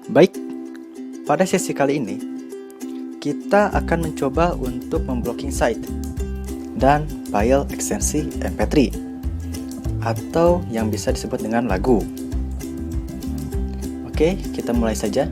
Baik, pada sesi kali ini kita akan mencoba untuk memblocking site dan file ekstensi MP3 atau yang bisa disebut dengan lagu. Oke, kita mulai saja.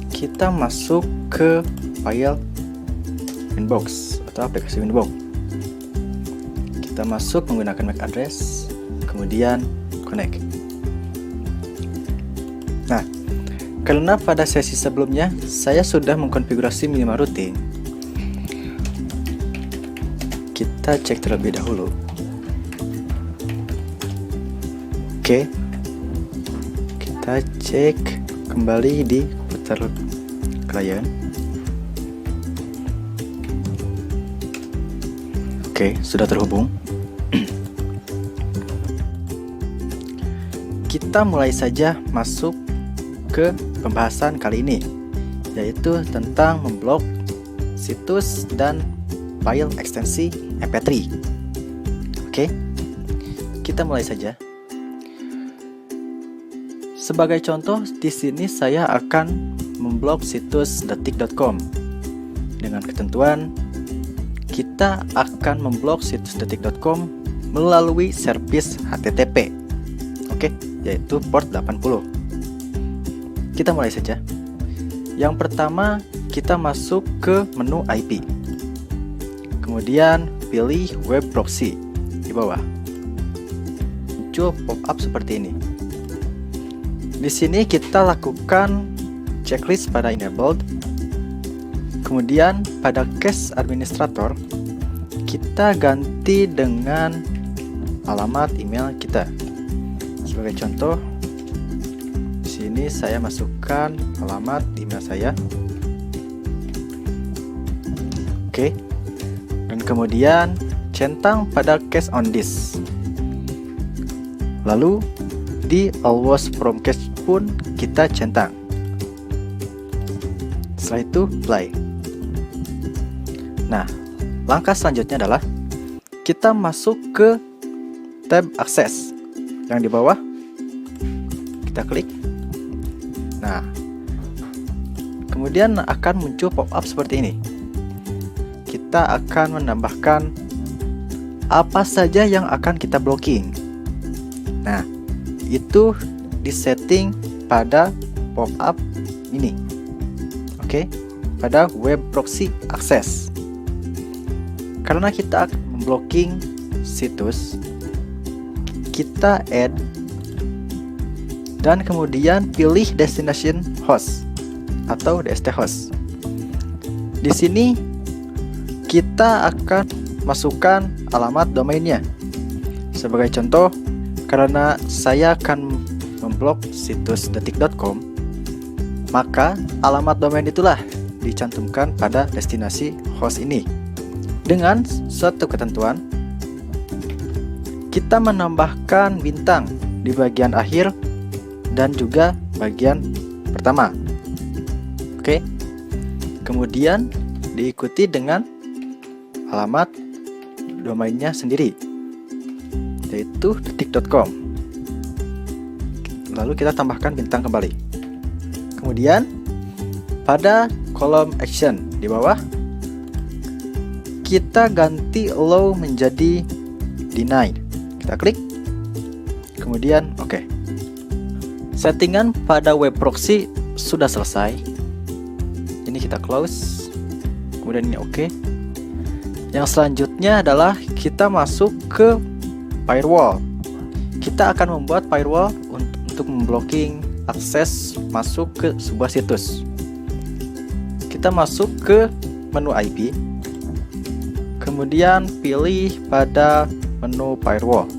Kita masuk ke file Winbox atau aplikasi Winbox. Kita masuk menggunakan MAC address, kemudian connect. Nah, karena pada sesi sebelumnya saya sudah mengkonfigurasi minima routing, kita cek terlebih dahulu. Oke, kita cek kembali di komputer klien. Oke, sudah terhubung. Kita mulai saja masuk ke pembahasan kali ini, yaitu tentang memblok situs dan file ekstensi MP3. Oke, kita mulai saja. Sebagai contoh, di sini saya akan memblok situs detik.com dengan ketentuan kita akan memblok situs detik.com melalui servis HTTP. Oke, yaitu port 80. Kita mulai saja. Yang pertama, kita masuk ke menu IP. Kemudian pilih web proxy di bawah. Muncul pop-up seperti ini. Di sini kita lakukan checklist pada enabled. Kemudian pada case administrator kita ganti dengan alamat email kita. Sebagai contoh, di sini saya masukkan alamat email saya. Oke. Dan kemudian centang pada case on this. Lalu di always from cache pun kita centang. Setelah itu play. Nah, langkah selanjutnya adalah kita masuk ke tab akses yang di bawah. Kita klik. Nah, kemudian akan muncul pop-up seperti ini. Kita akan menambahkan apa saja yang akan kita blocking. Nah, itu disetting pada pop-up ini. Oke, pada web proxy access. Karena kita akan memblocking situs, kita add dan kemudian pilih destination host atau DST host. Di sini kita akan masukkan alamat domainnya. Sebagai contoh, karena saya akan memblok situs detik.com, maka alamat domain itulah dicantumkan pada destinasi host ini. Dengan suatu ketentuan, kita menambahkan bintang di bagian akhir dan juga bagian pertama. Oke. Kemudian diikuti dengan alamat domainnya sendiri, yaitu detik.com. Lalu kita tambahkan bintang kembali. Kemudian pada kolom action di bawah kita ganti allow menjadi denied. Kita klik. Kemudian oke. Settingan pada web proxy sudah selesai. Ini kita close. Kemudian ini oke. Yang selanjutnya adalah kita masuk ke firewall. Kita akan membuat firewall untuk memblocking akses masuk ke sebuah situs. Kita masuk ke menu IP. Kemudian pilih pada menu firewall.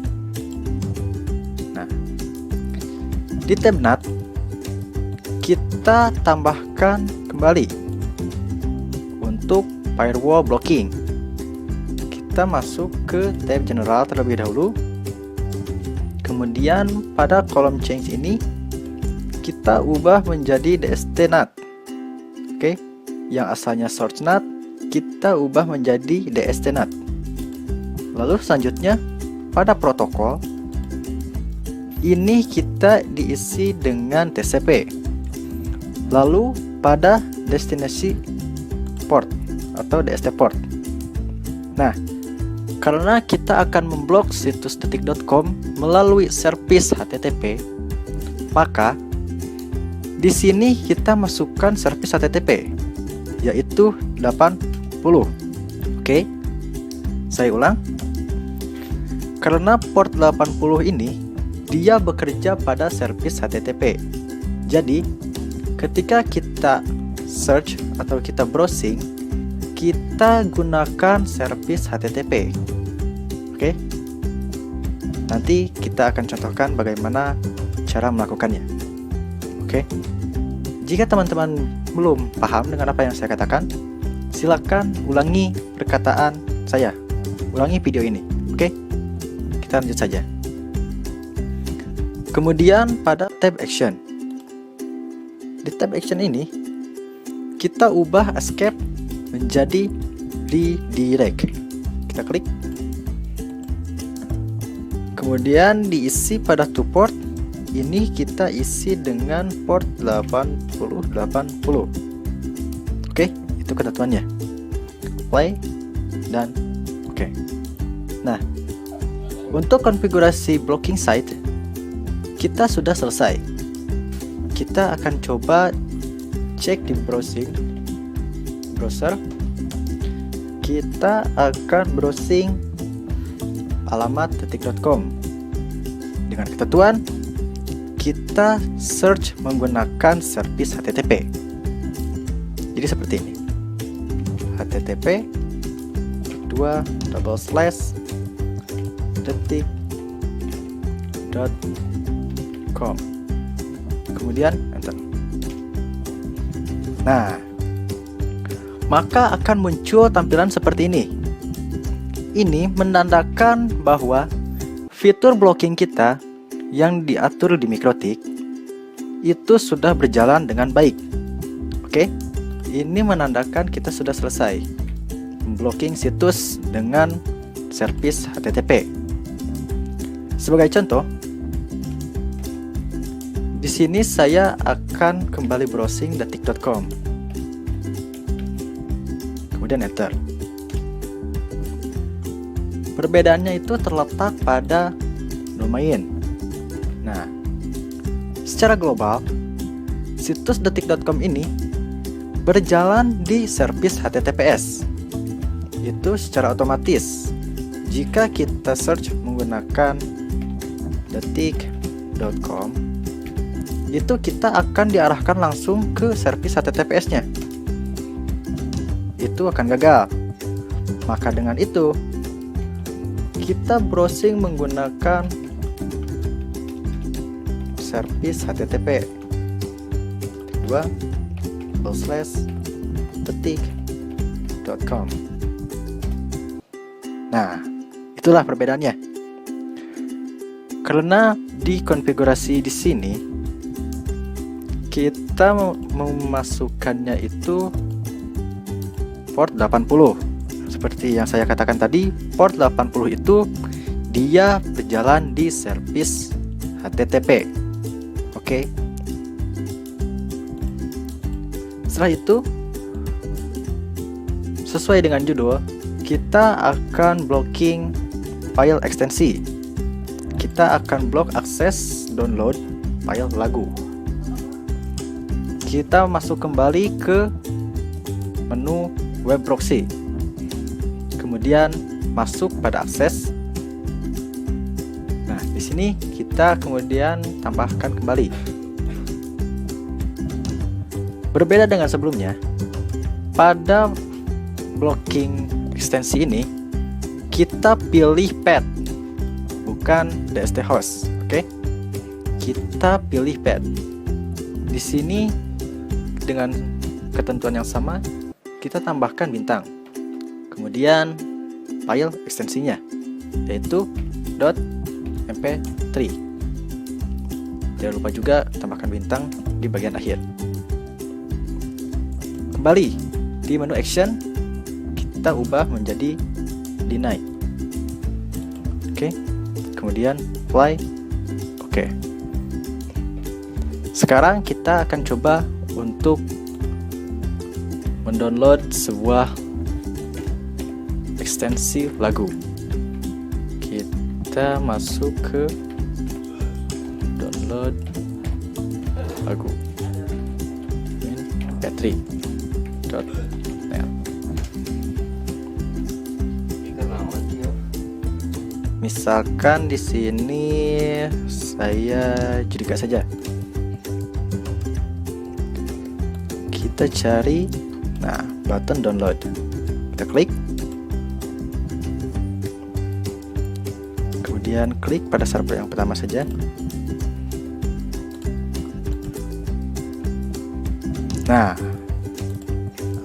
Nah, di tab NAT kita tambahkan kembali untuk firewall blocking. Kita masuk ke tab general terlebih dahulu. Kemudian pada kolom change ini kita ubah menjadi DST NAT. Oke, yang asalnya source NAT kita ubah menjadi DST NAT. Lalu selanjutnya pada protokol ini kita diisi dengan TCP. lalu pada destinasi port atau DST port. Nah, karena kita akan memblok situs detik.com melalui servis HTTP, maka di sini kita masukkan servis HTTP, yaitu 80. Oke, saya ulang. Karena port 80 ini dia bekerja pada servis HTTP. Jadi, ketika kita search atau kita browsing, kita gunakan servis HTTP. Oke. Nanti kita akan contohkan bagaimana cara melakukannya. Oke. Jika teman-teman belum paham dengan apa yang saya katakan, silakan ulangi perkataan saya. Ulangi video ini. Oke. Kita lanjut saja. Kemudian pada tab action. Di tab action ini kita ubah escape menjadi redirect. Kita klik. Kemudian diisi pada to port. Ini kita isi dengan port 8080. Oke, itu ketentuannya. Play dan oke. Nah, untuk konfigurasi blocking site kita sudah selesai. Kita akan coba cek di browser. Kita akan browsing alamat detik.com. Dengan ketentuan kita search menggunakan servis HTTP. Jadi seperti ini. HTTP detik.com. Kemudian enter. Nah, maka akan muncul tampilan seperti ini. Ini menandakan bahwa fitur blocking kita yang diatur di MikroTik itu sudah berjalan dengan baik. Oke, ini menandakan kita sudah selesai blocking situs dengan servis HTTP. Sebagai contoh, di sini saya akan kembali browsing detik.com. Kemudian enter. Perbedaannya itu terletak pada domain. Nah, secara global, situs detik.com ini berjalan di servis HTTPS. Itu secara otomatis. Jika kita search menggunakan detik.com, itu kita akan diarahkan langsung ke servis HTTPS-nya. Itu akan gagal. Maka dengan itu, kita browsing menggunakan servis HTTP detik.com. Nah, itulah perbedaannya. Karena di konfigurasi di sini kita memasukkannya itu port 80. Seperti yang saya katakan tadi, port 80 itu dia berjalan di servis HTTP. Oke. Setelah itu, sesuai dengan judul, kita akan blocking file ekstensi. Kita akan blok akses download file lagu. Kita masuk kembali ke menu web proxy. Kemudian masuk pada akses. Nah, di sini kita kemudian tambahkan kembali. Berbeda dengan sebelumnya, pada blocking ekstensi ini kita pilih path, bukan DST host. Oke, kita pilih path. Di sini dengan ketentuan yang sama, kita tambahkan bintang. Kemudian file ekstensinya, yaitu .mp3. Jangan lupa juga tambahkan bintang di bagian akhir. Kembali di menu action, kita ubah menjadi deny. Oke, kemudian apply. Oke. Sekarang kita akan coba untuk mendownload sebuah ekstensi lagu. Kita masuk ke download lagu mp3.net. Misalkan di sini saya jadikan saja. Kita cari, nah, button download. Kita klik. Kemudian klik pada server yang pertama saja. Nah,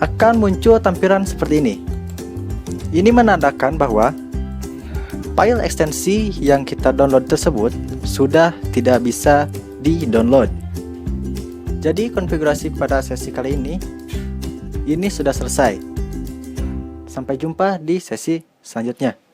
akan muncul tampilan seperti ini. Ini menandakan bahwa file ekstensi yang kita download tersebut sudah tidak bisa di-download. Jadi konfigurasi pada sesi kali ini sudah selesai. Sampai jumpa di sesi selanjutnya.